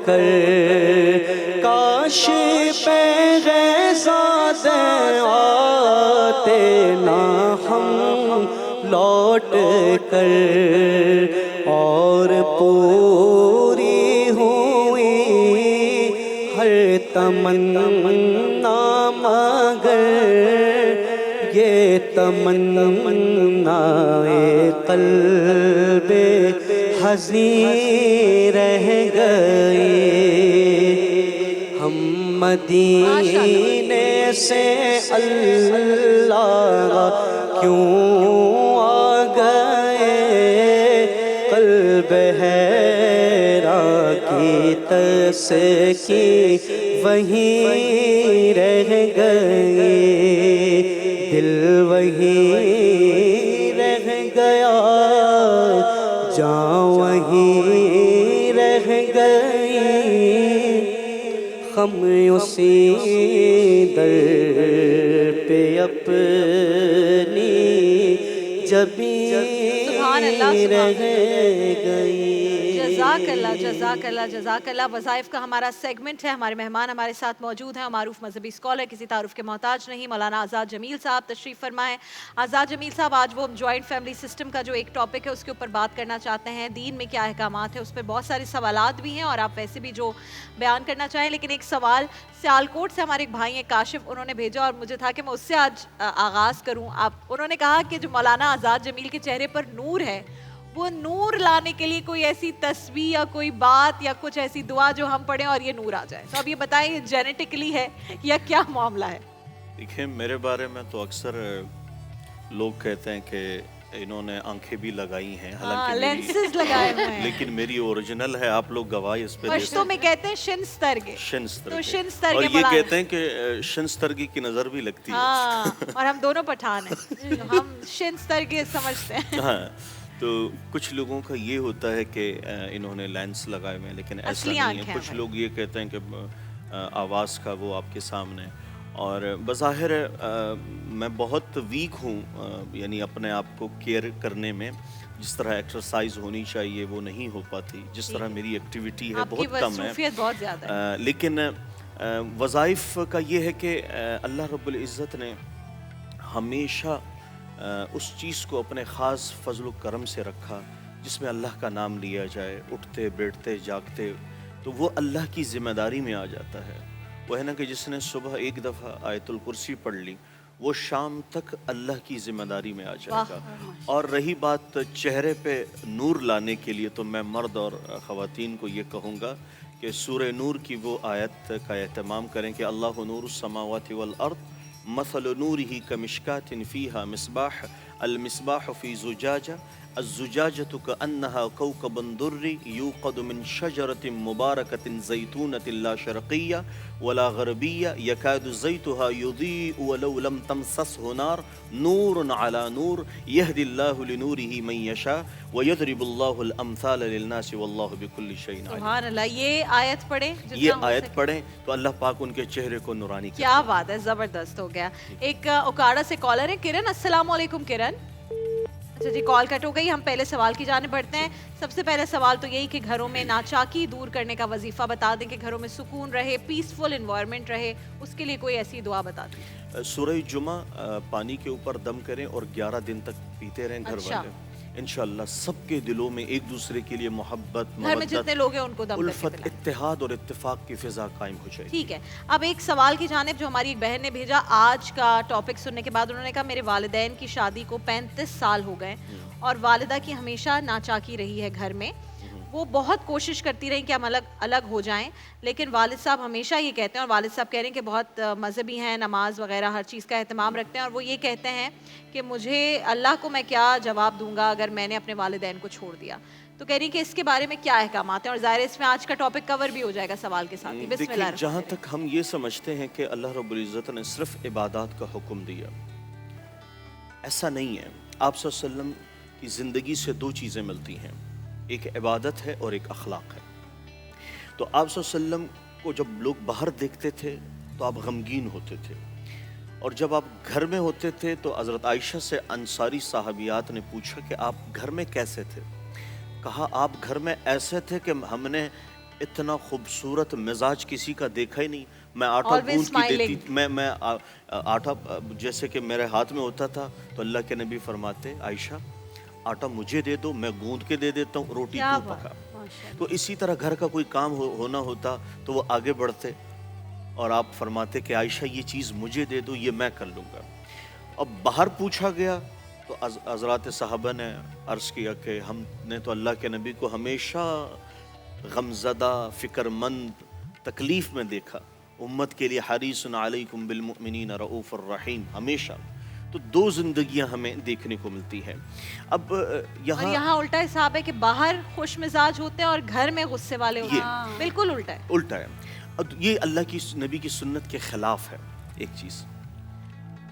کر کاش پیغزاد آتے نہ ہم لوٹ کر، اور پوری ہوئی ہر تمنا مگر یہ تمنا قلب حزین رہ گئی۔ ہم مدینے سے اللہ کیوں آ گئے، قلب حیران کی تسکین وہیں رہ گئی، دل وہیں رہ گیا، جان وہیں رہ گئی، ہم اسی در پہ اپنی جبیں رہ گئی۔ جزاک اللہ جزاک اللہ جزاک اللہ۔ وظائف کا ہمارا سیگمنٹ ہے، ہمارے مہمان ہمارے ساتھ موجود ہیں، معروف مذہبی اسکالر، کسی تعارف کے محتاج نہیں، مولانا آزاد جمیل صاحب تشریف فرمائیں۔ آزاد جمیل صاحب، آج وہ جوائنٹ فیملی سسٹم کا جو ایک ٹاپک ہے اس کے اوپر بات کرنا چاہتے ہیں، دین میں کیا احکامات ہیں، اس پہ بہت سارے سوالات بھی ہیں اور آپ ویسے بھی جو بیان کرنا چاہیں، لیکن ایک سوال سیالکوٹ سے ہمارے ایک بھائی ہیں کاشف، انہوں نے بھیجا اور مجھے تھا کہ میں اس سے آج آغاز کروں۔ انہوں نے کہا کہ جو مولانا آزاد جمیل کے چہرے پر نور ہے، وہ نور لانے کے لیے کوئی ایسی تسبیح یا کوئی بات یا کچھ ایسی دعا جو ہم پڑھیں اور یہ نور آ جائے، تو اب یہ بتائیں یہ جینیٹکلی ہے یا کیا معاملہ ہے؟ دیکھیں، میرے بارے میں تو اکثر لوگ کہتے ہیں کہ انہوں نے آنکھیں بھی لگائی ہیں، حالانکہ لینسز لگائے ہوئے ہیں، لیکن میری اوریجنل ہے، آپ لوگ گواہی اس پہ پشتوں میں کہتے ہیں شنسترگے، تو شنسترگے، اور یہ کہتے ہیں کہ شنسترگی کی نظر بھی لگتی ہے، اور ہم دونوں پٹھان ہیں، ہم شنسترگے سمجھتے ہیں۔ ہاں، تو کچھ لوگوں کا یہ ہوتا ہے کہ انہوں نے لینس لگائے ہوئے ہیں، لیکن ایسا نہیں ہے۔ کچھ لوگ یہ کہتے ہیں کہ آواز کا وہ آپ کے سامنے، اور بظاہر میں بہت ویک ہوں، یعنی اپنے آپ کو کیئر کرنے میں، جس طرح ایکسرسائز ہونی چاہیے وہ نہیں ہو پاتی، جس طرح میری ایکٹیویٹی ہے بہت کم ہے، لیکن وظائف کا یہ ہے کہ اللہ رب العزت نے ہمیشہ اس چیز کو اپنے خاص فضل و کرم سے رکھا جس میں اللہ کا نام لیا جائے، اٹھتے بیٹھتے جاگتے، تو وہ اللہ کی ذمہ داری میں آ جاتا ہے۔ وہ ہے نا کہ جس نے صبح ایک دفعہ آیت الکرسی پڑھ لی، وہ شام تک اللہ کی ذمہ داری میں آ جائے گا۔ اور رہی بات چہرے پہ نور لانے کے لیے، تو میں مرد اور خواتین کو یہ کہوں گا کہ سورہ نور کی وہ آیت کا اہتمام کریں کہ اللہ نور السماوات والارض مثل نورہ کمشکاۃ فیہا مصباح المصباح فی زجاجہ الزجاجۃ کأنہا کوکب درّی یوقد من شجرۃ مبارکۃ زیتونۃ لا شرقیہ ولا غربیہ یکاد زیتها یضیء ولو لم تمسسہ نار نور علی نور یہدی اللہ لنورہ من یشاء ویضرب اللہ الامثال للناس واللہ بکل شیء علیم۔ سبحان اللہ، یہ آیت پڑھیں، یہ آیت پڑھیں تو اللہ پاک ان کے چہرے کو نورانی کرے۔ کیا بات ہے، زبردست ہو گیا۔ ایک اوکاڑا سے کالر ہے کرن، السلام علیکم کرن۔ اچھا جی، کال کٹ ہو گئی، ہم پہلے سوال کی جانب بڑھتے ہیں۔ سب سے پہلا سوال تو یہی کہ گھروں میں ناچاکی دور کرنے کا وظیفہ بتا دیں کہ گھروں میں سکون رہے، پیسفل انوائرمنٹ رہے، اس کے لیے کوئی ایسی دعا بتا دیں۔ سورہ جمعہ پانی کے اوپر دم کریں اور 11 دن تک پیتے رہیں گھر والے، انشاءاللہ سب کے دلوں میں ایک دوسرے کے لیے محبت، گھر میں جتنے لوگ ہیں ان کو دم الفت، اتحاد اور اتفاق کی فضا قائم ہو جائے۔ ٹھیک ہے، اب ایک سوال کی جانب جو ہماری ایک بہن نے بھیجا، آج کا ٹاپک سننے کے بعد انہوں نے کہا میرے والدین کی شادی کو 35 سال ہو گئے اور والدہ کی ہمیشہ ناچاکی رہی ہے گھر میں، وہ بہت کوشش کرتی رہی کہ ہم الگ ہو جائیں، لیکن والد صاحب ہمیشہ یہ کہتے ہیں، اور والد صاحب کہہ رہے ہیں کہ بہت مذہبی ہیں، نماز وغیرہ ہر چیز کا اہتمام رکھتے ہیں، اور وہ یہ کہتے ہیں کہ مجھے اللہ کو میں کیا جواب دوں گا اگر میں نے اپنے والدین کو چھوڑ دیا، تو کہہ رہی کہ اس کے بارے میں کیا احکامات ہیں، اور ظاہر اس میں آج کا ٹاپک کور بھی ہو جائے گا سوال کے ساتھ ہی۔ بسم اللہ الرحمن الرحیم۔ جہاں تک ہم یہ سمجھتے ہیں کہ اللہ رب العزت نے صرف عبادات کا حکم دیا، ایسا نہیں ہے۔ آپ صلی اللہ علیہ وسلم کی زندگی سے دو چیزیں ملتی ہیں، ایک عبادت ہے اور ایک اخلاق ہے۔ تو آپ صلی اللہ علیہ وسلم کو جب لوگ باہر دیکھتے تھے تو آپ غمگین ہوتے تھے، اور جب آپ گھر میں ہوتے تھے تو حضرت عائشہ سے انصاری صحابیات نے پوچھا کہ آپ گھر میں کیسے تھے؟ کہا آپ گھر میں ایسے تھے کہ ہم نے اتنا خوبصورت مزاج کسی کا دیکھا ہی نہیں. میں آٹا Always گوندھ کے دیتی, smiling. میں آٹا جیسے کہ میرے ہاتھ میں ہوتا تھا تو اللہ کے نبی فرماتے عائشہ آٹا مجھے دے دو, میں گوندھ کے دے دیتا ہوں, روٹی کیا تو بات, پکا. ماشاء اللہ. تو اسی طرح گھر کا کوئی کام ہونا ہوتا تو وہ آگے بڑھتے اور آپ فرماتے کہ عائشہ یہ چیز مجھے دے دو, یہ میں کر لوں گا. اب باہر پوچھا گیا تو حضرات صحابہ نے عرض کیا کہ ہم نے تو اللہ کے نبی کو ہمیشہ غمزدہ, فکر مند, تکلیف میں دیکھا. امت کے لیے حریص علیکم بالمؤمنین رؤوف الرحیم, ہمیشہ. تو دو زندگیاں ہمیں دیکھنے کو ملتی ہیں. اب اور یہاں یہاں الٹا حساب ہے کہ باہر خوش مزاج ہوتے ہیں اور گھر میں غصے والے ہوتے ہیں. بالکل الٹا ہے. الٹا ہے. اب یہ اللہ کی نبی کی سنت کے خلاف ہے. ایک چیز,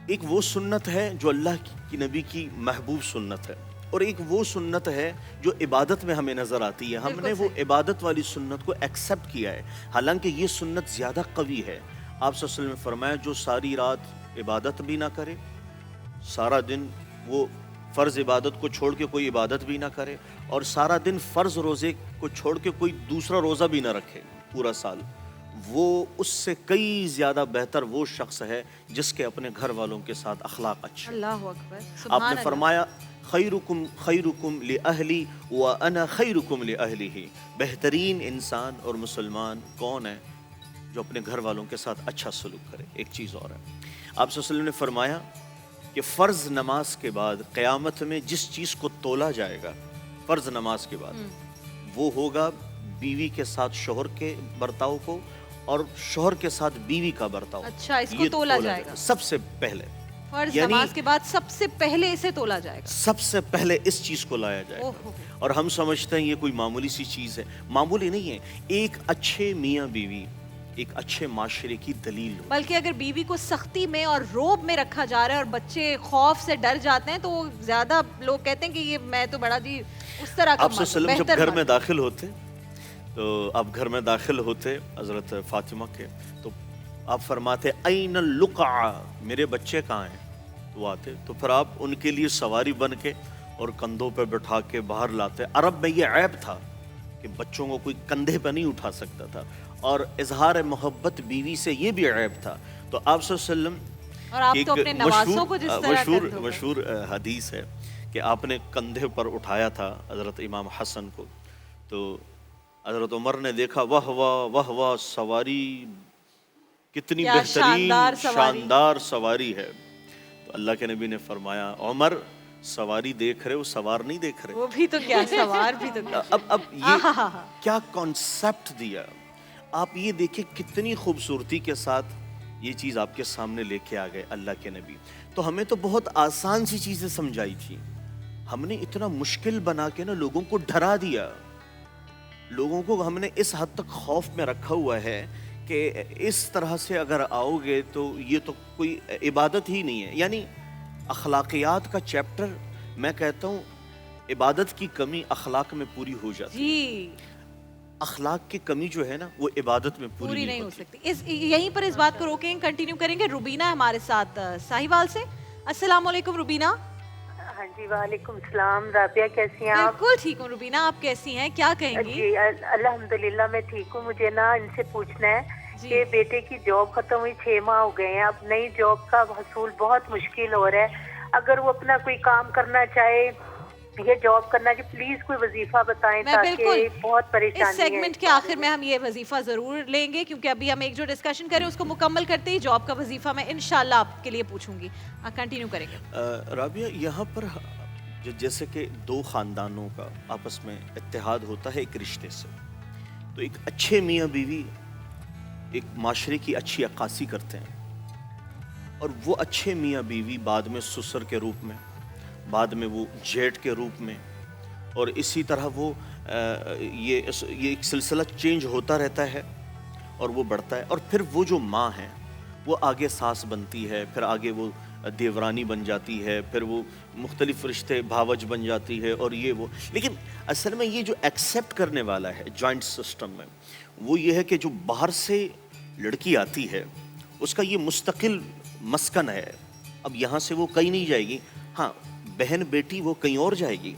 ایک وہ سنت ہے جو اللہ کی نبی کی محبوب سنت ہے, اور ایک وہ سنت ہے جو عبادت میں ہمیں نظر آتی ہے. ہم نے وہ عبادت والی سنت کو ایکسیپٹ کیا ہے, حالانکہ یہ سنت زیادہ قوی ہے. آپ صلی اللہ علیہ وسلم نے فرمایا جو ساری رات عبادت بھی نہ کرے, سارا دن وہ فرض عبادت کو چھوڑ کے کوئی عبادت بھی نہ کرے, اور سارا دن فرض روزے کو چھوڑ کے کوئی دوسرا روزہ بھی نہ رکھے پورا سال, وہ اس سے کئی زیادہ بہتر وہ شخص ہے جس کے اپنے گھر والوں کے ساتھ اخلاق اچھے. اللہ اکبر. آپ نے فرمایا خیرکم خیرکم لأہلی وانا خیرکم لأہلہ, بہترین انسان اور مسلمان کون ہے جو اپنے گھر والوں کے ساتھ اچھا سلوک کرے. ایک چیز اور ہے, آپ صلی اللہ علیہ وسلم نے فرمایا کہ فرض نماز کے بعد قیامت میں جس چیز کو تولا جائے گا فرض نماز کے بعد, وہ ہوگا بیوی کے ساتھ شوہر کے برتاؤ کو اور شوہر کے ساتھ بیوی کا برتاؤ. اچھا, اس کو تولا جائے گا سب سے پہلے, فرض نماز کے بعد سب سے پہلے اسے تولا جائے گا. سب سے پہلے اس چیز کو لایا جائے گا. اور ہم سمجھتے ہیں یہ کوئی معمولی سی چیز ہے, معمولی نہیں ہے. ایک اچھے میاں بیوی ایک اچھے معاشرے کی دلیل ہو. بلکہ اگر بیوی کو سختی میں اور روب میں رکھا جا رہا ہے اور بچے خوف سے ڈر جاتے ہیں تو زیادہ لوگ کہتے ہیں کہ یہ میں تو بڑا جی اس طرح کا. آپ صلی اللہ علیہ وسلم جب گھر میں داخل ہوتے تو آپ گھر میں داخل ہوتے حضرت فاطمہ کے, تو آپ فرماتے این اللقع, میرے بچے کہاں ہیں؟ تو وہ آتے تو پھر آپ ان کے لیے سواری بن کے اور کندھوں پہ بٹھا کے باہر لاتے. عرب میں یہ عیب تھا کہ بچوں کو کوئی کندھے پہ نہیں اٹھا سکتا تھا, اور اظہار محبت بیوی سے یہ بھی عیب تھا. تو آپ صلی اللہ علیہ وسلم اور آپ تو اپنے نواسوں کو جس طرح مشہور حدیث ہے کہ آپ نے کندھے پر اٹھایا تھا حضرت امام حسن کو, تو حضرت عمر نے دیکھا واہ واہ واہ واہ, سواری کتنی بہترین شاندار سواری ہے. تو اللہ کے نبی نے فرمایا عمر سواری دیکھ رہے ہو, سوار نہیں دیکھ رہے. وہ بھی تو کیا سوار بھی تو کیا. اب یہ کیا کانسیپٹ دیا آپ, یہ دیکھیں کتنی خوبصورتی کے ساتھ یہ چیز آپ کے سامنے لے کے آ گئے اللہ کے نبی. تو ہمیں تو بہت آسان سی چیزیں سمجھائی تھی, ہم نے اتنا مشکل بنا کے نا لوگوں کو ڈرا دیا. لوگوں کو ہم نے اس حد تک خوف میں رکھا ہوا ہے کہ اس طرح سے اگر آؤ گے تو یہ تو کوئی عبادت ہی نہیں ہے. یعنی اخلاقیات کا چیپٹر میں کہتا ہوں عبادت کی کمی اخلاق میں پوری ہو جاتی ہے. اخلاق کی کمی جو ہے نا وہ عبادت میں پوری نہیں ہو سکتی. یہیں پر اس بات کو روکیں, کنٹینیو کریں گے. روبینہ ہمارے ساتھ ساہیوال سے. السلام علیکم روبینہ. ہاں جی وعلیکم السلام. رابعہ کیسی ہیں آپ؟ بالکل ٹھیک ہوں روبینہ, آپ کیسی ہیں, کیا کہیں گی؟ جی الحمدللہ میں ٹھیک ہوں. مجھے نا ان سے پوچھنا ہے کہ بیٹے کی جاب ختم ہوئی 6 ماہ ہو گئے ہیں, اب نئی جاب کا حصول بہت مشکل ہو رہا ہے. اگر وہ اپنا کوئی کام کرنا چاہے یہ جاب کرنا کہ پلیز کوئی وظیفہ بتائیں تاکہ بہت پریشانی ہے. اس سیگمنٹ کے آخر میں ہم یہ وظیفہ ضرور لیں گے, کیونکہ ابھی ہم ایک جو ڈسکشن کریں اس کو مکمل کرتے ہی جاب کا وظیفہ میں انشاءاللہ آپ کے لیے پوچھوں گی. کنٹینیو کریں گے. رابعہ یہاں پر جیسے کہ دو خاندانوں کا آپس میں اتحاد ہوتا ہے ایک رشتے سے, تو ایک اچھے میاں بیوی ایک معاشرے کی اچھی عکاسی کرتے ہیں, اور وہ اچھے میاں بیوی بعد میں سسر کے روپ میں, بعد میں وہ جیٹ کے روپ میں, اور اسی طرح وہ یہ ایک سلسلہ چینج ہوتا رہتا ہے اور وہ بڑھتا ہے. اور پھر وہ جو ماں ہیں وہ آگے ساس بنتی ہے, پھر آگے وہ دیورانی بن جاتی ہے, پھر وہ مختلف رشتے بھاوج بن جاتی ہے, اور یہ وہ. لیکن اصل میں یہ جو ایکسیپٹ کرنے والا ہے جوائنٹ سسٹم میں وہ یہ ہے کہ جو باہر سے لڑکی آتی ہے اس کا یہ مستقل مسکن ہے, اب یہاں سے وہ کہیں نہیں جائے گی. ہاں बहन बेटी वो कहीं और जाएगी,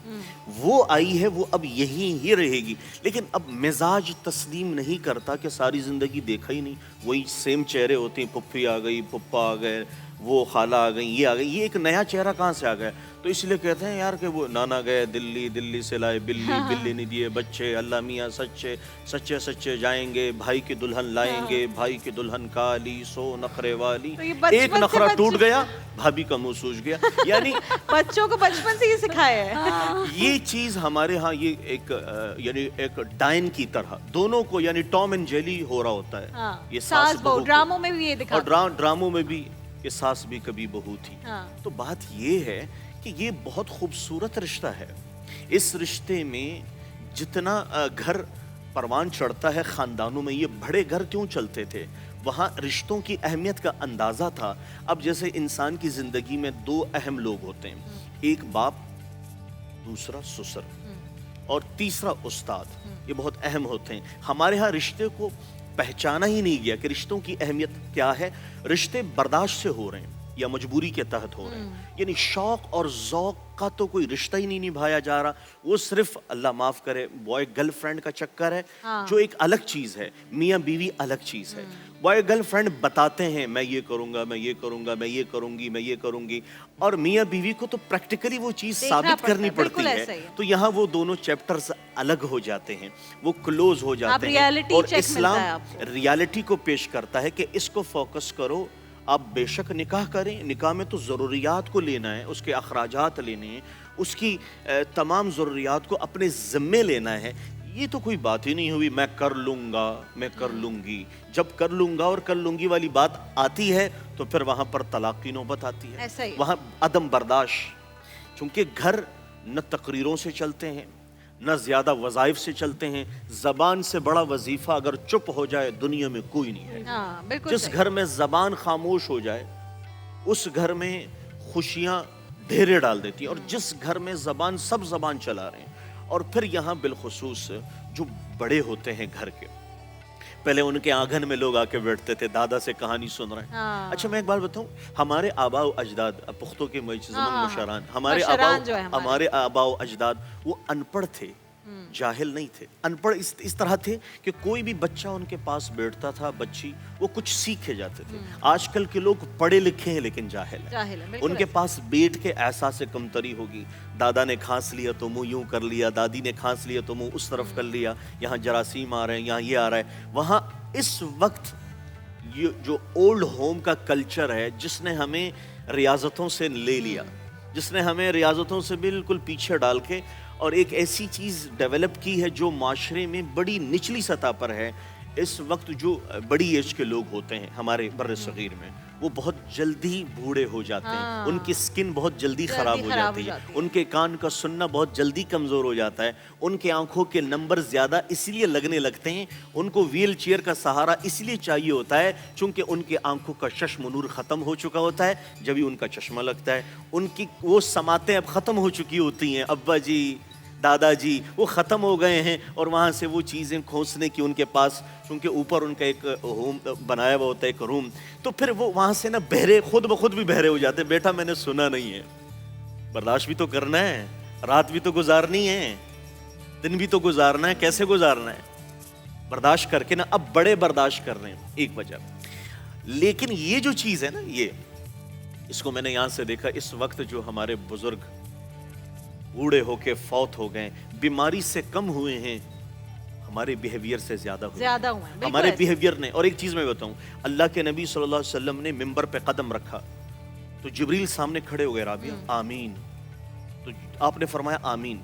वो आई है वो अब यहीं ही रहेगी। लेकिन अब मिजाज तस्लीम नहीं करता कि सारी जिंदगी देखा ही नहीं, वही सेम चेहरे होते हैं, पुप्पी आ गई, पुप्पा आ गए, वो खाला आ गई, ये आ गई, ये एक नया चेहरा कहाँ से आ गया। तो इसलिए कहते हैं यार कि वो नाना गए दिल्ली, दिल्ली से लाए बिल्ली, बिल्ली ने दिए बच्चे, अल्लाह मियाँ सच्चे सच्चे सच्चे जाएंगे, भाई की दुल्हन लाएंगे, भाई की दुल्हन काली सो नखरे वाली, तो एक नखरा टूट गया, भाभी का मुंह सूज गया। यानी बच्चों को बचपन से ये सिखाया है। ये चीज हमारे यहाँ ये एक यानी एक डायन की तरह दोनों को, यानी टॉम एंड जेली हो रहा होता है। हाँ, ये सास बहू, को। ड्रामों में भी ये दिखा, और ड्रामों में भी ये सास भी कभी बहू थी। हाँ। तो बात ये है कि ये बहुत खूबसूरत रिश्ता है। इस रिश्ते में जितना घर परवान चढ़ता है खानदानों में, ये बड़े घर क्यों चलते थे, वहाँ रिश्तों की अहमियत का अंदाज़ा था। अब जैसे इंसान की ज़िंदगी में दो अहम लोग होते हैं, एक बाप, दूसरा ससुर, और तीसरा उस्ताद। ये बहुत अहम होते हैं। हमारे यहाँ रिश्ते को पहचाना ही नहीं गया कि रिश्तों की अहमियत क्या है। रिश्ते बर्दाश्त से हो रहे हैं या मजबूरी के तहत हो रहे हैं, यानी शौक और ज़ौक का तो कोई रिश्ता ही नहीं निभाया जा रहा। वो सिर्फ अल्लाह माफ़ करे बॉय गर्लफ्रेंड का चक्कर है। हाँ। जो एक अलग चीज़ है, मियाँ बीवी अलग चीज़ है। बॉय गर्लफ्रेंड बताते हैं मैं ये करूँगा, मैं ये करूँगा, मैं ये करूँगी, मैं ये करूँगी, और मियाँ बीवी को तो प्रैक्टिकली वो चीज़ साबित करनी पड़ती है। तो यहाँ वो दोनों चैप्टर्स अलग हो जाते हैं, वो क्लोज हो जाते हैं। और इस्लाम रियलिटी को पेश करता है कि इसको फोकस करो। आप बेशक निकाह करें, निकाह में तो ज़रूरियात को लेना है, उसके अखराजात लेने हैं, उसकी तमाम ज़रूरियात को अपने ज़िम्मे लेना है। ये तो कोई बात ही नहीं हुई मैं कर लूँगा, मैं कर लूँगी। जब कर लूँगा और कर लूँगी वाली बात आती है तो फिर वहाँ पर तलाक की नौबत आती है, वहाँ अदम बर्दाश्त। क्योंकि घर न तकरीरों से चलते हैं, न ज़्यादा वज़ाइफ से चलते हैं। ज़बान से बड़ा वजीफ़ा अगर चुप हो जाए दुनिया में कोई नहीं है। हाँ, जिस घर में ज़बान खामोश हो जाए उस घर में खुशियाँ ढेरे डाल देती हैं। और जिस घर में ज़बान, सब ज़बान चला रहे हैं। और फिर यहाँ बिलखुसूस जो बड़े होते हैं घर के, पहले उनके आंगन में लोग आके बैठते थे, दादा से कहानी सुन रहे हैं। हाँ। अच्छा मैं एक बात बताऊं, हमारे आबाओ अजदाद, पुख्तों के मुशरान, हमारे आबाओ अजदाद वो अनपढ़ थे, जाहिल नहीं थे। अनपढ़ इस तरह थे कि कोई भी बच्चा उनके पास बैठता था, बच्ची, वो कुछ सीखे जाते थे। आजकल के लोग पढ़े लिखे हैं लेकिन जाहिल है। उनके पास बैठ के एहसास से कमतरी होगी। दादा ने खांस लिया तो मुंह यूं कर लिया, दादी ने खांस लिया तो मुंह उस तरफ कर लिया, यहाँ जरासीम आ रहे हैं, यहाँ ये आ रहा है। वहाँ इस वक्त ये जो ओल्ड होम का कल्चर है, जिसने हमें रियाजतों से ले लिया, जिसने हमें रियाजतों से बिल्कुल पीछे डाल के और एक ऐसी चीज़ डेवलप की है जो माशरे में बड़ी निचली सतह पर है। इस वक्त जो बड़ी एज के लोग होते हैं हमारे बर्रे सगीर में, वो बहुत जल्दी बूढ़े हो जाते हैं। उनकी स्किन बहुत जल्दी ख़राब हो जाती है, उनके कान का सुनना बहुत जल्दी कमज़ोर हो जाता है, उनके आंखों के नंबर ज़्यादा इसलिए लगने लगते हैं, उनको व्हील चेयर का सहारा इसलिए चाहिए होता है चूँकि उनके आंखों का चश्म नूर ख़त्म हो चुका होता है। जब भी उनका चश्मा लगता है, उनकी वो समातें अब ख़त्म हो चुकी होती हैं, अब्बा जी दादाजी वो ख़त्म हो गए हैं। और वहाँ से वो चीज़ें खोसने की उनके पास, क्योंकि ऊपर उनका एक होम बनाया हुआ होता है, एक रूम, तो फिर वो वहाँ से ना बहरे, खुद ब खुद भी बहरे हो जाते। बेटा मैंने सुना नहीं है, बर्दाश्त भी तो करना है, रात भी तो गुजारनी है, दिन भी तो गुजारना है, कैसे गुजारना है, बर्दाश्त करके ना अब बड़े बर्दाश्त कर रहे हैं एक वजह। लेकिन ये जो चीज़ है ना, ये इसको मैंने यहाँ से देखा, इस वक्त जो हमारे बुजुर्ग बूढ़े होके फौत हो गए, बीमारी से कम हुए हैं, हमारे बिहेवियर से ज्यादा हुए हमारे बिहेवियर ने। और एक चीज मैं बताऊं, अल्लाह के नबी सल्लल्लाहु अलैहि वसल्लम ने मिंबर पे कदम रखा तो जिब्रील सामने खड़े हो गए, राबिया आमीन, तो आपने फरमाया आमीन।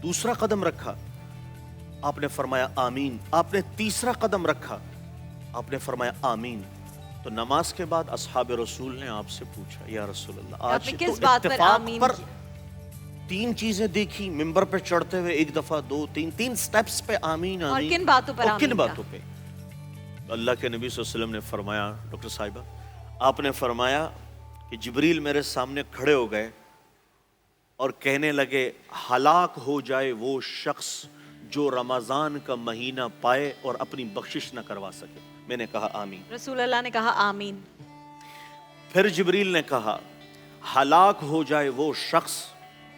दूसरा कदम रखा, आपने फरमाया आमीन। आपने तीसरा कदम रखा, आपने फरमाया आमीन। तो नमाज के बाद असहाब रसूल ने आपसे पूछा, या रसूल अल्लाह, आज तो इत्तेफाक पर तीन चीजें देखी मिंबर पे चढ़ते हुए, एक दफा, दो, तीन स्टेप्स पे आमीन आमीन। और किन बातों पर? किन बातों पे? अल्लाह के नबी सल्लल्लाहु अलैहि वसल्लम ने फरमाया, डॉक्टर साहिबा आपने फरमाया कि जिब्रील मेरे सामने खड़े हो गए और कहने लगे, हलाक हो जाए वो शख्स जो रमजान का महीना पाए और अपनी बख्शिश न करवा सके। मैंने कहा आमीन। रसूल अल्लाह ने कहा आमीन। फिर जिब्रील ने कहा, हलाक हो जाए वो शख्स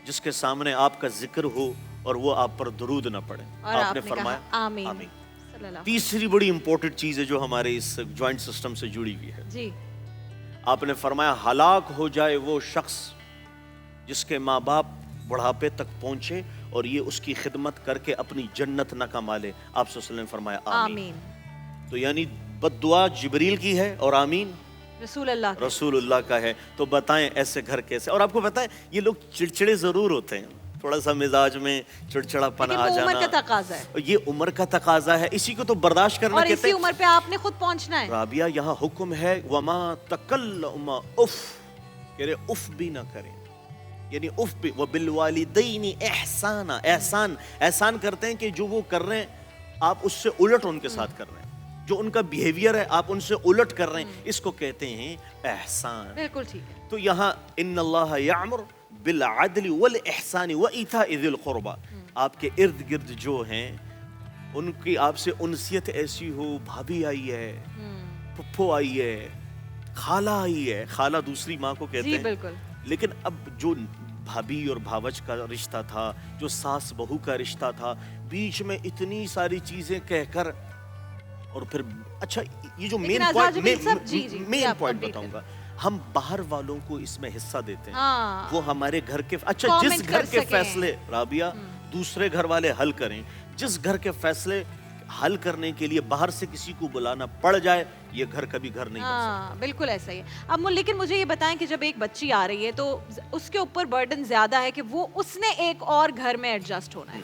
जिसके सामने आपका जिक्र हो और वो आप पर दुरूद न पढ़े। और आपने आपने फरमाया कहा आमीन। आमीन। सल्लल्लाहु तीसरी बड़ी इंपॉर्टेंट चीज है जो हमारे इस ज्वाइंट सिस्टम से जुड़ी हुई है, जी। आपने फरमाया हलाक हो जाए वो शख्स जिसके माँ बाप बुढ़ापे तक पहुंचे और ये उसकी खिदमत करके अपनी जन्नत न कमा ले। आप सल्लल्लाहु अलैहि वसल्लम ने फरमाया आमीन। आमीन। तो यानी बद्दुआ जिब्रील की है और आमीन रसूलुल्लाह का है। तो बताएं ऐसे घर कैसे। और आपको पता है ये लोग चिड़चिड़े जरूर होते हैं, थोड़ा सा मिजाज में चिड़चिड़ापन आ जाना, उम्र का तकाजा है, ये उम्र का तकाजा है, इसी को तो बर्दाश्त करना और कहते इसी हैं। उम्र पे आपने खुद पहुंचना है। राबिया यहाँ हुक्म है वमा तकल्लमा उफ, कह रहे उफ भी ना करें, यानी उफ भी। व बिलवालिदैनी एहसाना, एहसान एहसान करते हैं कि जो वो कर रहे हैं आप उससे उलट उनके साथ कर रहे हैं, जो उनका बिहेवियर है आप उनसे उलट कर रहे हैं, इसको कहते हैं एहसान। बिल्कुल ठीक है। तो यहाँ इन्नल्लाह यामुर बिल अदल वल इहसान व इताइ ज़िल क़ुरबा, आपके इर्द गिर्द जो हैं उनकी आपसे उनसियत ऐसी हो, भाभी आई है, पुप्पो आई है, खाला आई है, खाला दूसरी माँ को कहते जी हैं, बिल्कुल। लेकिन अब जो भाभी और भावज का रिश्ता था, जो सास बहू का रिश्ता था, बीच में इतनी सारी चीजें कहकर और फिर अच्छा ये जो मेन पॉइंट बताऊंगा, हम बाहर वालों को इसमें हिस्सा देते हैं। हाँ। वो हमारे घर के अच्छा Comment जिस घर कर के सकें। फैसले राबिया दूसरे घर वाले हल करें, जिस घर के फैसले हल करने के लिए बाहर से किसी को बुलाना पड़ जाए, ये घर कभी घर नहीं बन सकता। हाँ बिल्कुल ऐसा ही है। अब लेकिन मुझे ये बताएं कि जब एक बच्ची आ रही है तो उसके ऊपर बर्डन ज्यादा है कि वो उसने एक और घर में एडजस्ट होना है,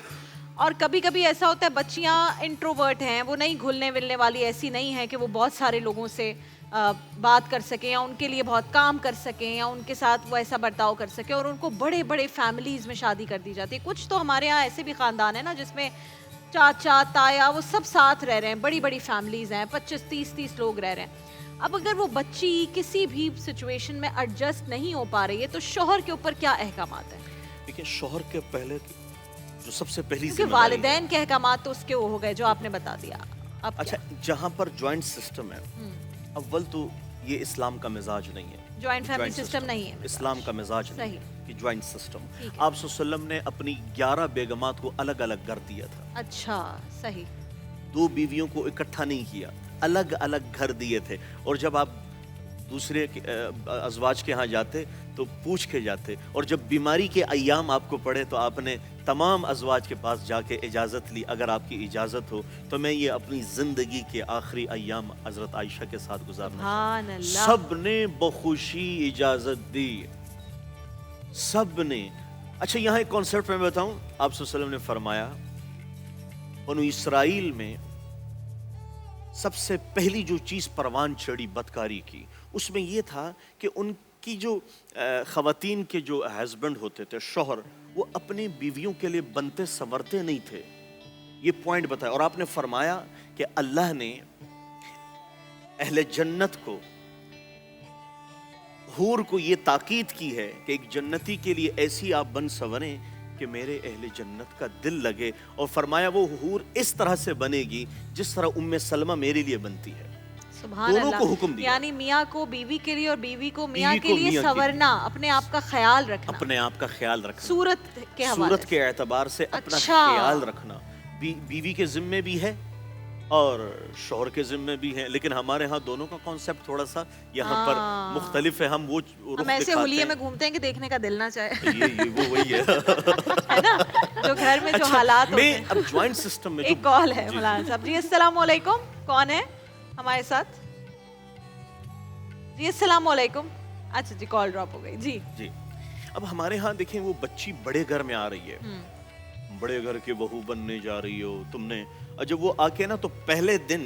और कभी कभी ऐसा होता है बच्चियां इंट्रोवर्ट हैं, वो नहीं घुलने मिलने वाली, ऐसी नहीं है कि वो बहुत सारे लोगों से बात कर सकें या उनके लिए बहुत काम कर सकें या उनके साथ वो ऐसा बर्ताव कर सकें, और उनको बड़े बड़े फैमिलीज में शादी कर दी जाती है। कुछ तो हमारे यहाँ ऐसे भी खानदान है ना जिसमें चाचा ताया वो सब साथ रह रहे हैं, बड़ी बड़ी फैमिलीज हैं, 25-30 लोग रह रहे हैं। अब अगर वो बच्ची किसी भी सिचुएशन में एडजस्ट नहीं हो पा रही है तो शौहर के ऊपर क्या अहकामात है? देखिए शौहर के पहले जो सबसे पहली क्योंकि वालिदैन के अहकामात तो उसके वो हो गए जो आपने बता दिया। अब अच्छा जहाँ पर ज्वाइंट सिस्टम है, अव्वल तो ये इस्लाम का मिजाज नहीं है, ज्वाइंट फैमिली सिस्टम नहीं है, इस्लाम का मिजाज नहीं सही। है कि ज्वाइंट सिस्टम। ठीक है। आप सल्लल्लाहु अलैहि वसल्लम ने अपनी 11 बेगमात को अलग अलग घर दिया था, अच्छा सही। 2 बीवियों को इकट्ठा नहीं किया, अलग अलग घर दिए थे। और जब आप दूसरे अज़वाज के यहाँ जाते तो पूछ के जाते, और जब बीमारी के अय्याम आपको पड़े तो आपने तमाम अज़वाज के पास जाके इजाज़त ली, अगर आपकी इजाज़त हो तो मैं ये अपनी ज़िंदगी के आखिरी अय्याम हज़रत आयशा के साथ गुजारना चाहता हूं। सब ने बखुशी इजाज़त दी, सब ने। अच्छा यहाँ एक कॉन्सेप्ट मैं बताऊं, आप सल्लल्लाहु अलैहि वसल्लम ने फरमाया बनु इसराइल में सबसे पहली जो चीज़ परवान चढ़ी बदकारी की, उसमें यह था कि उनकी जो ख़वातीन के जो हस्बैंड होते थे, शौहर, वो अपनी बीवियों के लिए बनते संवरते नहीं थे। ये पॉइंट बताया, और आपने फरमाया कि अल्लाह ने अहले जन्नत को, हूर को ये ताकीद की है कि एक जन्नती के लिए ऐसी आप बन संवरें कि मेरे अहले जन्नत का दिल लगे, और फरमाया वो हूर इस तरह से बनेगी जिस तरह उम्मे सलमा मेरे लिए बनती है। दोनों को हुक्म दिया, यानी मियाँ को बीवी के लिए और बीवी को मियाँ के लिए संवरना, अपने आप का ख्याल रखना, अपने आप का ख्याल रखना, सूरत के एतबार से अपना ख्याल रखना बीवी के जिम्मे भी है और शौहर के जिम्मे भी है। लेकिन हमारे यहाँ दोनों का कॉन्सेप्ट थोड़ा सा यहाँ पर मुख्तलिफ है। हम ऐसे हुलिये में घूमते हैं कि देखने का दिल ना चाहे। ये वो वही है है ना, जो घर में जो हालात होते हैं। अब ज्वाइंट सिस्टम में एक कॉल है मौलाना साहब जी। अस्सलाम वालेकुम, कौन है हमारे साथ जी? अस्सलाम वालेकुम। अच्छा जी, कॉल ड्रॉप हो गई जी। जी अब हमारे यहाँ देखें, वो बच्ची बड़े घर में आ रही है, बड़े घर की बहू बनने जा रही हो तुमने, और जब वो आके ना तो पहले दिन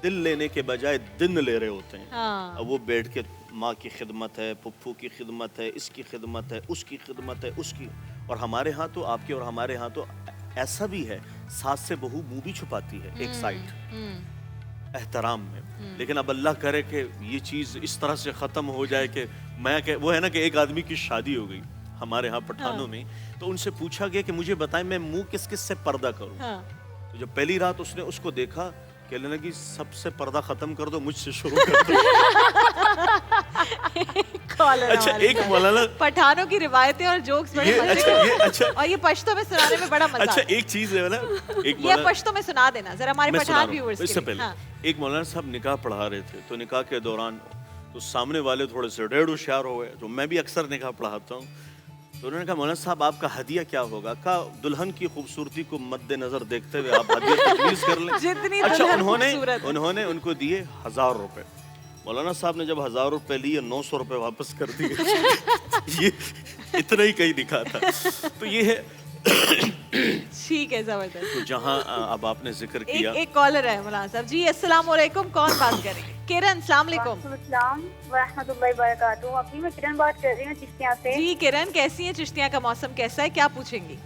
दिल लेने के बजाय दिन ले रहे होते हैं। हाँ। अब वो बैठ के माँ की खिदमत है, पुप्पू की खिदमत है, इसकी खिदमत है, उसकी खिदमत है, उसकी। और हमारे यहाँ तो, आपके और हमारे यहाँ तो ऐसा भी है, सास से बहू मुंह भी छुपाती है एक साइड एहतराम में। लेकिन अब अल्लाह करे कि ये चीज़ इस तरह से ख़त्म हो जाए कि वो है ना कि एक आदमी की शादी हो गई हमारे यहाँ पठानों में, तो उनसे पूछा गया कि मुझे बताएं मैं मुंह किस किस से पर्दा करूं। तो जब पहली रात उसने उसको देखा, कहने लगी सबसे पर्दा खत्म कर दो, मुझसे शुरू कर दो। कॉलर अच्छा एक मौलाना, पठानों की रिवायतें और जोक्स बड़े मजे के अच्छा और ये पश्तो में सुनाने में बड़ा मजा अच्छा आता है। एक चीज है ना, एक ये मौलाना, पश्तो में सुना देना जरा हमारे मैं सुना पठान रहा हूँ, व्यूअर्स इससे के लिए। पहले हाँ। एक मौलाना साहब निकाह पढ़ा रहे थे, तो निकाह के दौरान तो सामने वाले थोड़े से डेढ़ होशियार हो गए, तो मैं भी अक्सर निकाह पढ़ाता हूँ, तो उन्होंने कहा मौलाना साहब आपका हदिया क्या होगा? कहा दुल्हन की खूबसूरती को मद्देनजर देखते हुए आप हदिया तजवीज़ कर लें। जितनी अच्छा दुल्हन खूबसूरत है। उन्होंने उनको दिए 1000 रुपए। मौलाना साहब ने जब 1000 रुपए लिए 900 रुपए वापस कर दिए। ये इतना ही कहीं दिखा था। तो ये है ठीक है, जबरदस्त। तो जहाँ अब आपने जिक्र किया, एक कॉलर है मौलाना साहब जी। अस्सलाम वालेकुम, कौन बात करेंगे? किरण, अस्सलाम वालेकुम। अस्सलाम वरहमतुल्लाहि वबरकातुहू। अभी मैं किरण बात कर रही हूँ चिश्तिया से। जी किरण, कैसी है? चिश्तिया का मौसम कैसा है, क्या पूछेंगी?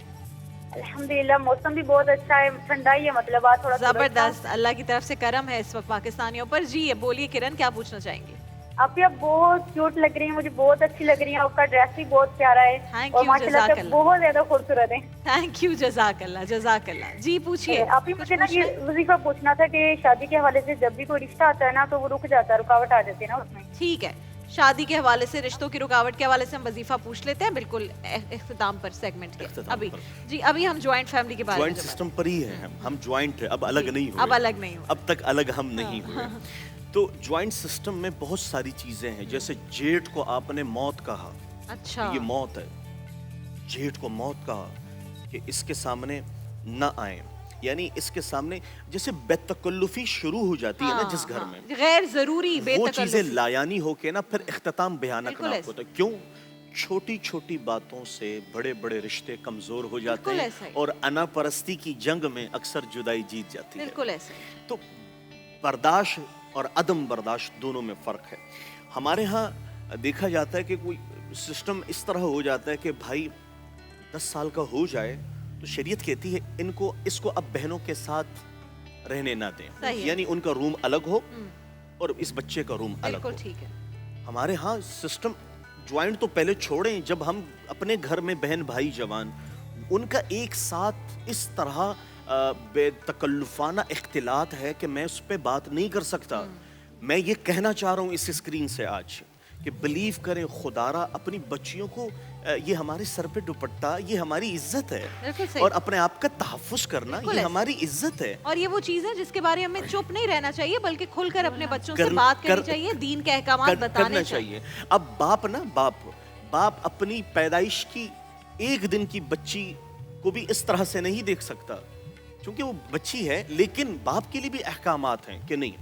अल्हम्दुलिल्लाह मौसम भी बहुत अच्छा है, ठंडा ही है, मतलब आज थोड़ा जबरदस्त, अल्लाह की तरफ से करम है इस वक्त पाकिस्तानियों पर। जी बोलिए किरण, क्या पूछना चाहेंगी? आप बहुत क्यूट लग रही है, मुझे बहुत अच्छी लग रही है, आपका ड्रेस भी बहुत प्यारा है Thank और you, माशाल्लाह से जज़ाकल्लाह। बहुत ज्यादा खूबसूरत है। थैंक यू, जज़ाकल्लाह जज़ाकल्लाह। जी पूछिए। आप ही मुझे ना ये वजीफा पूछना था कि शादी के हवाले से जब भी कोई रिश्ता आता है ना तो वो रुक जाता है, रुकावट आ जाती है ना उसमें। ठीक है, शादी के हवाले से, रिश्तों की रुकावट के हवाले से हम वजीफा पूछ लेते हैं, बिल्कुल इख्तिताम पर सेगमेंट के। इख्तिताम अभी पर। जी, अभी हम जॉइंट फैमिली के बारे में ज्वाइंट सिस्टम पर ही है, हम ज्वाइंट है, अब अलग नहीं हुए। अब अलग नहीं हुए। अब तक अलग हम नहीं हुए। तो ज्वाइंट सिस्टम में बहुत सारी चीजें हैं, जैसे जेठ को आपने मौत कहा, अच्छा, ये मौत है, जेठ को मौत कहा कि इसके सामने न आए, यानी इसके सामने जैसे बेतकल्लुफी शुरू हो जाती है ना जिस घर में, गैर जरूरी वो बेतकल्लुफ़ी। चीजें लायानी होके ना फिर इख्तिताम भयानक बिल्कुल ना ऐसे। होता। क्यों? छोटी छोटी बातों से बड़े बड़े रिश्ते कमजोर हो जाते बिल्कुल ऐसा हैं ही। और अनापरस्ती की जंग में अक्सर जुदाई जीत जाती है। बिल्कुल ऐसे। तो बर्दाश्त और अदम बर्दाश्त दोनों में फ़र्क है। हमारे यहाँ देखा जाता है कि कोई सिस्टम इस तरह हो जाता है कि भाई 10 साल का हो जाए तो शरीयत कहती है इनको इसको अब बहनों के साथ रहने ना सही दें, है। यानी उनका रूम अलग हो और इस बच्चे का रूम अलग बिल्कुल हो। ठीक है। हमारे यहाँ सिस्टम ज्वाइंट तो पहले छोड़ें, जब हम अपने घर में बहन भाई जवान उनका एक साथ इस तरह बेतकल्लुफाना इख्तिलात है कि मैं उस पर बात नहीं कर सकता। मैं ये कहना चाह रहा हूँ इस स्क्रीन से आज कि बिलीव करें खुदारा अपनी बच्चियों को, ये हमारे सर पे दुपट्टा, ये हमारी इज्जत बिल्कुल है सही। और अपने आप का तहफ़्फ़ुज़ करना बिल्कुल ये ऐसे। हमारी इज्जत है। और ये वो चीज है जिसके बारे में हमें चुप नहीं रहना चाहिए, बल्कि खुलकर अपने बच्चों से कर- बात करनी कर- चाहिए, दीन के अहकामात बताने करना चाहिए। अब बाप ना बाप अपनी पैदाइश की एक दिन की बच्ची को भी इस तरह से नहीं देख सकता, क्योंकि वो बच्ची है, लेकिन बाप के लिए भी अहकामात हैं कि नहीं,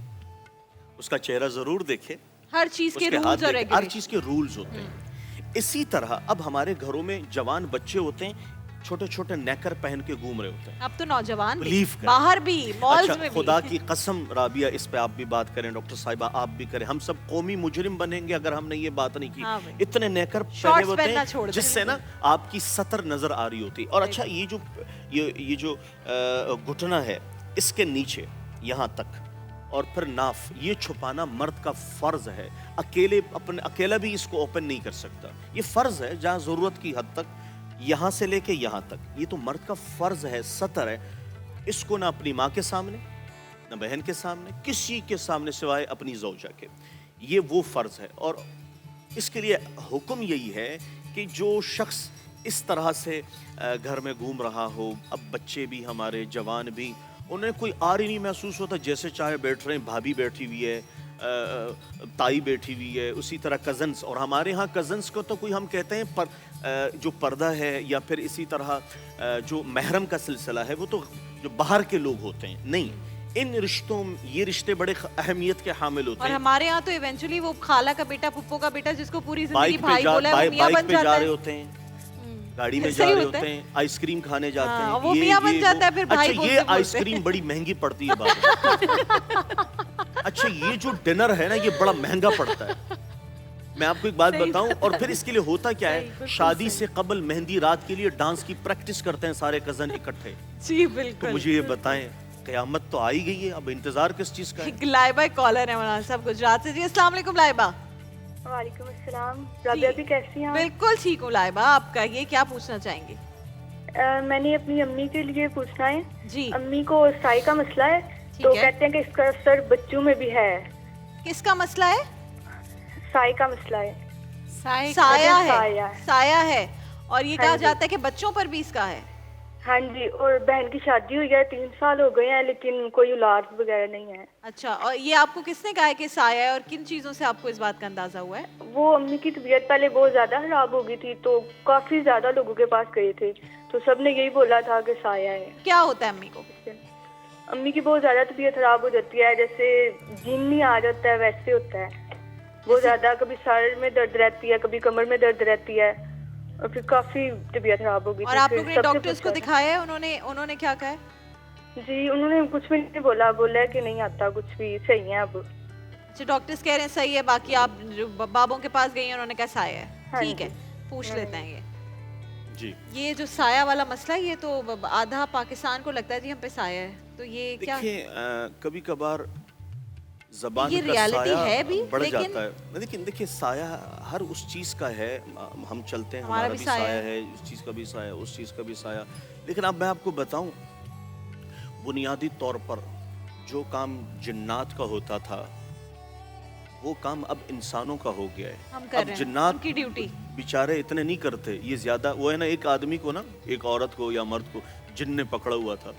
उसका चेहरा जरूर देखे, हर चीज के उसके हाथ रूल्स और देखे, हर रेगुलेशन। चीज के रूल्स होते हैं। इसी तरह अब हमारे घरों में जवान बच्चे होते हैं, छोटे छोटे नेकर पहन के घूम रहे होते हैं। अब तो नौजवान भी, Believe कर। बाहर भी, मॉल्स अच्छा, में खुदा भी। की कसम राबिया, इस पे आप भी बात करें, डॉक्टर साहिबा आप भी करें, हम सब कौमी मुजरिम बनेंगे अगर हमने ये बात नहीं की। हाँ भाई। इतने नेकर Shorts पहने होते पहनना छोड़ हैं दें। जिससे ना आपकी सतर नजर आ रही होती। और अच्छा ये जो घुटना है इसके नीचे यहाँ तक और फिर नाफ, ये छुपाना मर्द का फर्ज है। अकेला भी इसको ओपन नहीं कर सकता, ये फर्ज है जहाँ जरूरत की हद तक, यहाँ से लेके यहाँ तक, ये तो मर्द का फर्ज है, सतर है। इसको ना अपनी माँ के सामने, ना बहन के सामने, किसी के सामने सिवाय अपनी ज़ौजा के, ये वो फर्ज है। और इसके लिए हुक्म यही है कि जो शख्स इस तरह से घर में घूम रहा हो, अब बच्चे भी हमारे, जवान भी, उन्हें कोई आर ही नहीं महसूस होता, जैसे चाहे बैठ रहे हैं, भाभी बैठी हुई है, ताई बैठी हुई है, उसी तरह कज़न्स। और हमारे यहाँ कज़न्स को तो कोई हम कहते हैं जो पर्दा है, या फिर इसी तरह जो महरम का सिलसिला है, वो तो जो बाहर के लोग होते हैं। नहीं, इन रिश्तों, ये रिश्ते बड़े अहमियत के हामिल होते और हैं। हमारे यहाँ तो इवेंचुअली वो खाला का बेटा, पुप्पो का बेटा, जिसको पूरी जिंदगी बाइक पे भाई बोला है, वो मियां बन जा जाता रहे है। होते हैं, गाड़ी में सही जा रहे होता होते है। हैं, आइसक्रीम खाने जाते हाँ, हैं, वो मियां बन जाता है, फिर भाई अच्छा बोलते ये बोलते। आइसक्रीम बड़ी महंगी पड़ती है बाबा। अच्छा ये जो डिनर है ना, ये बड़ा महंगा पड़ता है। मैं आपको एक बात सही बताऊं, बात और फिर इसके लिए होता क्या सही, है, बिल्कुल शादी सही। से कबल मेहंदी रात के लिए डांस की प्रैक्टिस करते हैं सारे कजन इकट्ठे। जी तो बिल्कुल। मुझे ये बताएं, क़यामत तो आई गई है, अब इंतजार किस चीज का है? एक लाइबा कॉलर है मौलाना साहब गुजरात से। जी अस्सलाम वालेकुम लाइबा। वालेकुम अस्सलाम। राबिया भी कैसी हैं? बिल्कुल ठीक हूँ लाइबा, आप कहिए क्या पूछना चाहेंगे? मैंने अपनी अम्मी के लिए पूछना है। जी अम्मी को साई का मसला है, ठीक तो है। कहते हैं कि इसका असर बच्चों में भी है। किसका मसला है? साई का मसला है। साया साया है, साया है। और ये कहा जाता है कि बच्चों पर भी इसका है। हाँ जी, और बहन की शादी हुई है, 3 साल हो गए हैं, लेकिन कोई औलाद वगैरह नहीं है। अच्छा, और ये आपको किसने कहा है कि साया है, और किन चीजों से आपको इस बात का अंदाजा हुआ है? वो अम्मी की तबीयत पहले बहुत ज्यादा खराब हो गई थी, तो काफी ज्यादा लोगों के पास गए थे, तो सबने यही बोला था कि साया है। क्या होता है अम्मी को? अम्मी की बहुत ज्यादा तबीयत खराब हो जाती है, जैसे जिन्नी आ जाता है वैसे होता है। बहुत ज्यादा, कभी सर में दर्द रहती है, कभी कमर में दर्द रहती है, और फिर काफी तबीयत खराब हो गई। और आप लोगों ने डॉक्टर्स को दिखाया है? उन्होंने क्या कहा है? जी, उन्होंने कुछ भी नहीं बोला, बोला है कि नहीं आता कुछ भी, सही है अब। अच्छा, डॉक्टर्स कह रहे हैं सही है, बाकी आप जो बाबों के पास गई हैं उन्होंने कहा साया है। हाँ ठीक जी। है, पूछ लेते हैं जी ये जो साया वाला मसला है, ये तो आधा पाकिस्तान को लगता है जी हम पे साया है, तो ये क्या? देखिए, कभी कभार ज़बान ये का reality साया है भी, बढ़ लेकिन- जाता है। लेकिन देखिए, साया हर उस चीज़ का है। हम चलते हैं, हमारा हमारा भी भी साया साया है। है, उस चीज़ का भी साया, उस चीज़ का भी साया। लेकिन अब मैं आपको बताऊं, बुनियादी तौर पर जो काम जिन्नात का होता था, वो काम अब इंसानों का हो गया है। हम कर अब रहे हैं, जिन्नात उनकी ड्यूटी। बेचारे इतने नहीं करते, ये ज्यादा वो है ना, एक आदमी को ना, एक औरत को या मर्द को जिन ने पकड़ा हुआ था,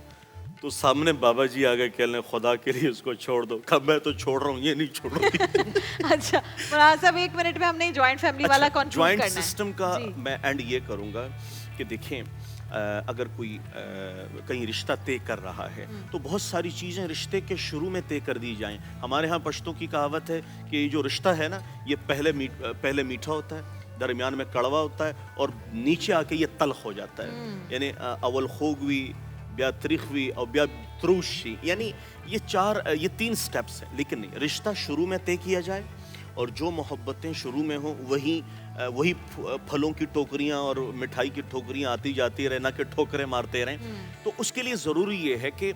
तो सामने बाबा जी आ गए, कहने खुदा के लिए उसको छोड़ दो। कब मैं तो छोड़ रहा हूँ, ये नहीं छोड़ रहा। अच्छा मौलाना साहब, 1 मिनट में हमने जॉइंट फैमिली वाला कंक्लूड जॉइंट करना है। सिस्टम का जी। मैं एंड ये करूंगा कि देखें, अगर कोई कहीं रिश्ता तय कर रहा है, तो बहुत सारी चीज़ें रिश्ते के शुरू में तय कर दी जाएं। हमारे यहाँ पश्तों की कहावत है कि ये जो रिश्ता है ना, ये पहले मीठा होता है, दरमियान में कड़वा होता है, और नीचे आके ये तल्ख हो जाता है। यानी अवल खोगवी, ब्या त्रिखवी और ब्या त्रुशी, यानी ये 3 स्टेप्स हैं। लेकिन नहीं, रिश्ता शुरू में तय किया जाए, और जो मोहब्बतें शुरू में हों वही फलों की टोकरियां और मिठाई की टोकरियां आती जाती रहे, ना कि ठोकरें मारते रहें। तो उसके लिए ज़रूरी ये है कि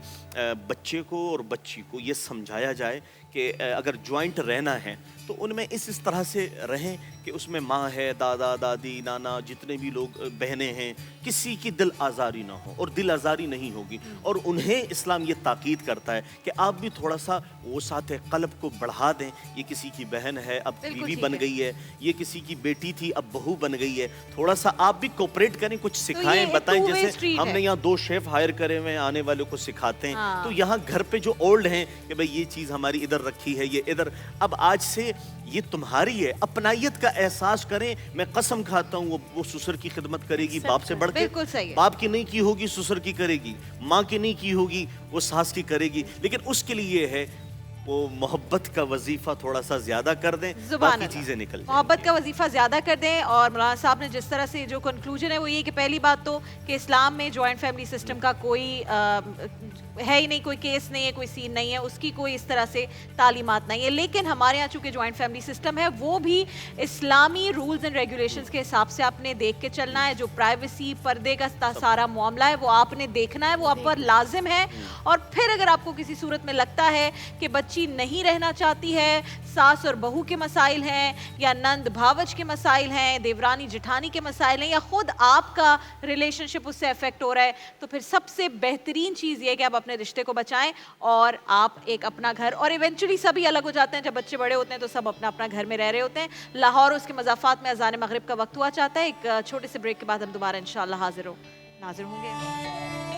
बच्चे को और बच्ची को ये समझाया जाए कि अगर जॉइंट रहना है तो उनमें इस तरह से रहें कि उसमें माँ है, दादा दादी नाना, जितने भी लोग, बहनें हैं, किसी की दिल आज़ारी ना हो, और दिल आज़ारी नहीं होगी। और उन्हें इस्लाम ये ताकीद करता है कि आप भी थोड़ा सा वो साथ क़ल्ब को बढ़ा दें। ये किसी की बहन है, अब बीवी बन गई है, ये किसी की बेटी थी, अब बहू बन गई है, थोड़ा सा आप भी कोऑपरेट करें, कुछ सिखाएं, बताएं। जैसे हमने यहाँ 2 शेफ हायर करे हुए, आने वालों को सिखाते हैं। हाँ। तो यहाँ घर पे जो ओल्ड हैं कि भाई ये चीज़ हमारी इधर रखी है, ये इधर, अब आज से ये तुम्हारी है, अपनाइयत का एहसास करें। मैं कसम खाता हूँ, वो ससुर की खिदमत करेगी बाप से बढ़ के। बिल्कुल सही है। बाप की नहीं की होगी ससुर की करेगी, माँ की नहीं की होगी वो सास की करेगी। लेकिन उसके लिए ये है, वो मोहब्बत का वजीफा थोड़ा सा ज्यादा कर दें, बाकी चीजें निकल जाएं। मोहब्बत का वजीफा ज्यादा कर दें। और मौलाना साहब ने जिस तरह से जो कंक्लूजन है वो ये कि पहली बात तो कि इस्लाम में जॉइंट फैमिली सिस्टम का कोई है ही नहीं, कोई केस नहीं है, कोई सीन नहीं है, उसकी कोई इस तरह से तालीमात नहीं है। लेकिन हमारे यहाँ चूंकि जॉइंट फैमिली सिस्टम है, वो भी इस्लामी रूल्स एंड रेगुलेशंस के हिसाब से आपने देख के चलना है। जो प्राइवेसी, पर्दे का सारा मामला है, वो आपने देखना है, वो आप पर लाजिम है। और फिर अगर आपको किसी सूरत में लगता है कि बच्ची नहीं रहना चाहती है, सास और बहू के मसाइल हैं, या नंद भावज के मसाइल हैं, देवरानी जिठानी के मसाइल हैं, या खुद आपका रिलेशनशिप उससे अफेक्ट हो रहा है, तो फिर सबसे बेहतरीन चीज़ ये है कि आप अपने रिश्ते को बचाएं, और आप एक अपना घर, और इवेंचुअली सभी अलग हो जाते हैं, जब बच्चे बड़े होते हैं तो सब अपना अपना घर में रह रहे होते हैं। लाहौर उसके मज़ाफ़ात में अज़ान मगरिब का वक्त हुआ चाहता है। एक छोटे से ब्रेक के बाद हम दोबारा इंशाअल्लाह हाजिर होंगे।